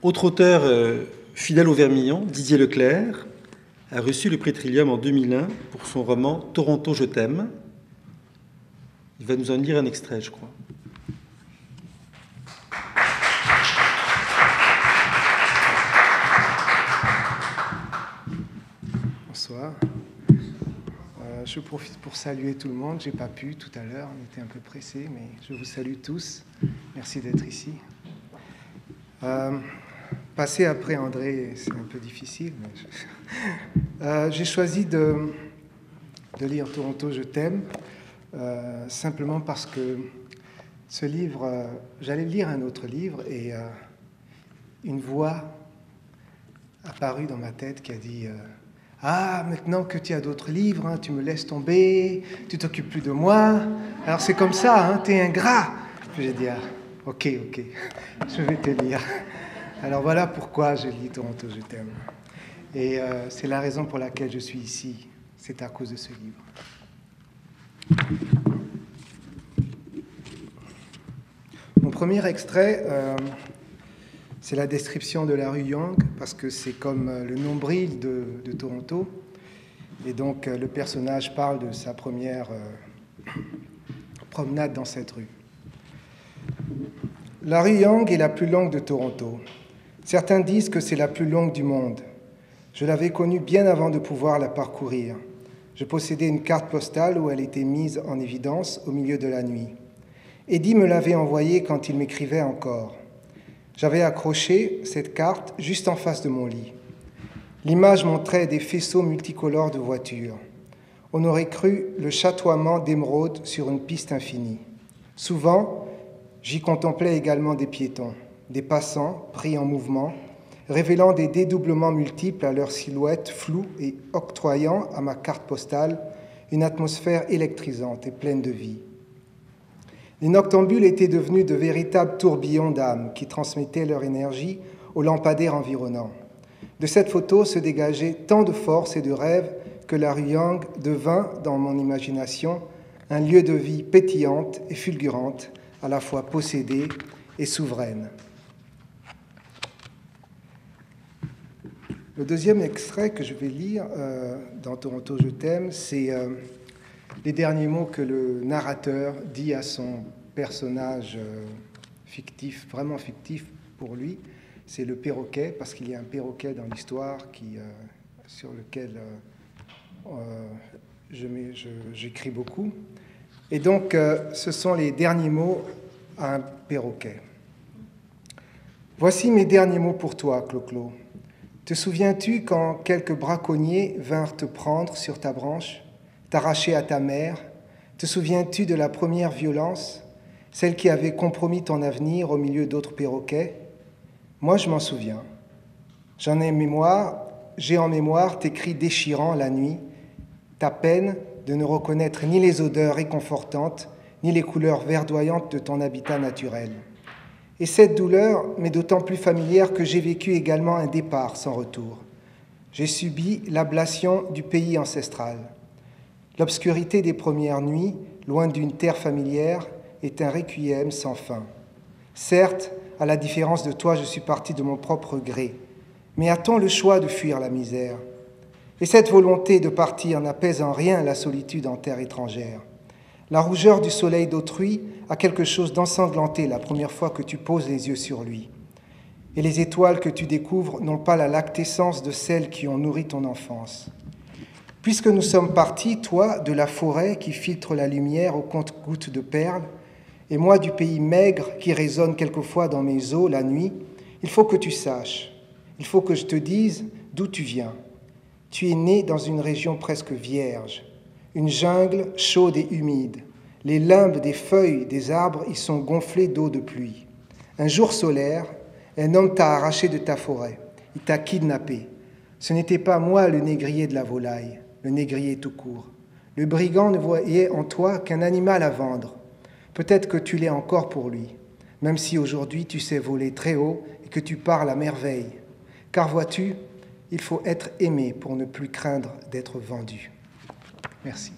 Autre auteur fidèle au Vermillon, Didier Leclerc, a reçu le prix Trillium en 2001 pour son roman « Toronto, je t'aime ». Il va nous en lire un extrait, je crois. Bonsoir. Je profite pour saluer tout le monde. Je n'ai pas pu tout à l'heure, on était un peu pressés, mais je vous salue tous. Merci d'être ici. Passer après André, c'est un peu difficile. Mais j'ai choisi de lire Toronto, je t'aime, simplement parce que ce livre, j'allais lire un autre livre et une voix apparue dans ma tête qui a dit ah, maintenant que tu as d'autres livres, hein, tu me laisses tomber, tu t'occupes plus de moi. Alors c'est comme ça, hein, tu es ingrat. Puis j'ai dit, ah, ok, je vais te lire. Alors voilà pourquoi je lis Toronto, je t'aime. Et c'est la raison pour laquelle je suis ici. C'est à cause de ce livre. Mon premier extrait, c'est la description de la rue Yonge, parce que c'est comme le nombril de Toronto. Et donc, le personnage parle de sa première promenade dans cette rue. La rue Yonge est la plus longue de Toronto. Certains disent que c'est la plus longue du monde. Je l'avais connue bien avant de pouvoir la parcourir. Je possédais une carte postale où elle était mise en évidence au milieu de la nuit. Eddie me l'avait envoyée quand il m'écrivait encore. J'avais accroché cette carte juste en face de mon lit. L'image montrait des faisceaux multicolores de voitures. On aurait cru le chatoiement d'émeraudes sur une piste infinie. Souvent, j'y contemplais également des piétons, des passants pris en mouvement, révélant des dédoublements multiples à leur silhouette floue et octroyant à ma carte postale une atmosphère électrisante et pleine de vie. Les noctambules étaient devenus de véritables tourbillons d'âmes qui transmettaient leur énergie aux lampadaires environnants. De cette photo se dégageait tant de force et de rêve que la rue Yonge devint, dans mon imagination, un lieu de vie pétillante et fulgurante, à la fois possédée et souveraine. Le deuxième extrait que je vais lire dans Toronto, je t'aime, c'est les derniers mots que le narrateur dit à son personnage fictif, vraiment fictif pour lui. C'est le perroquet, parce qu'il y a un perroquet dans l'histoire sur lequel j'écris beaucoup. Et donc, ce sont les derniers mots à un perroquet. Voici mes derniers mots pour toi, Clo-Clo. Te souviens-tu quand quelques braconniers vinrent te prendre sur ta branche, t'arracher à ta mère? Te souviens-tu de la première violence, celle qui avait compromis ton avenir au milieu d'autres perroquets? Moi, je m'en souviens. J'ai en mémoire tes cris déchirants la nuit, ta peine de ne reconnaître ni les odeurs réconfortantes, ni les couleurs verdoyantes de ton habitat naturel. Et cette douleur m'est d'autant plus familière que j'ai vécu également un départ sans retour. J'ai subi l'ablation du pays ancestral. L'obscurité des premières nuits, loin d'une terre familière, est un requiem sans fin. Certes, à la différence de toi, je suis parti de mon propre gré. Mais a-t-on le choix de fuir la misère? Et cette volonté de partir n'apaise en rien la solitude en terre étrangère. La rougeur du soleil d'autrui a quelque chose d'ensanglanté la première fois que tu poses les yeux sur lui. Et les étoiles que tu découvres n'ont pas la lactescence de celles qui ont nourri ton enfance. Puisque nous sommes partis, toi, de la forêt qui filtre la lumière aux comptes-gouttes de perles, et moi du pays maigre qui résonne quelquefois dans mes os la nuit, il faut que tu saches, il faut que je te dise d'où tu viens. Tu es né dans une région presque vierge, une jungle chaude et humide. Les limbes des feuilles des arbres y sont gonflées d'eau de pluie. Un jour solaire, un homme t'a arraché de ta forêt. Il t'a kidnappé. Ce n'était pas moi le négrier de la volaille, le négrier tout court. Le brigand ne voyait en toi qu'un animal à vendre. Peut-être que tu l'es encore pour lui, même si aujourd'hui tu sais voler très haut et que tu parles à merveille. Car vois-tu, il faut être aimé pour ne plus craindre d'être vendu. Merci.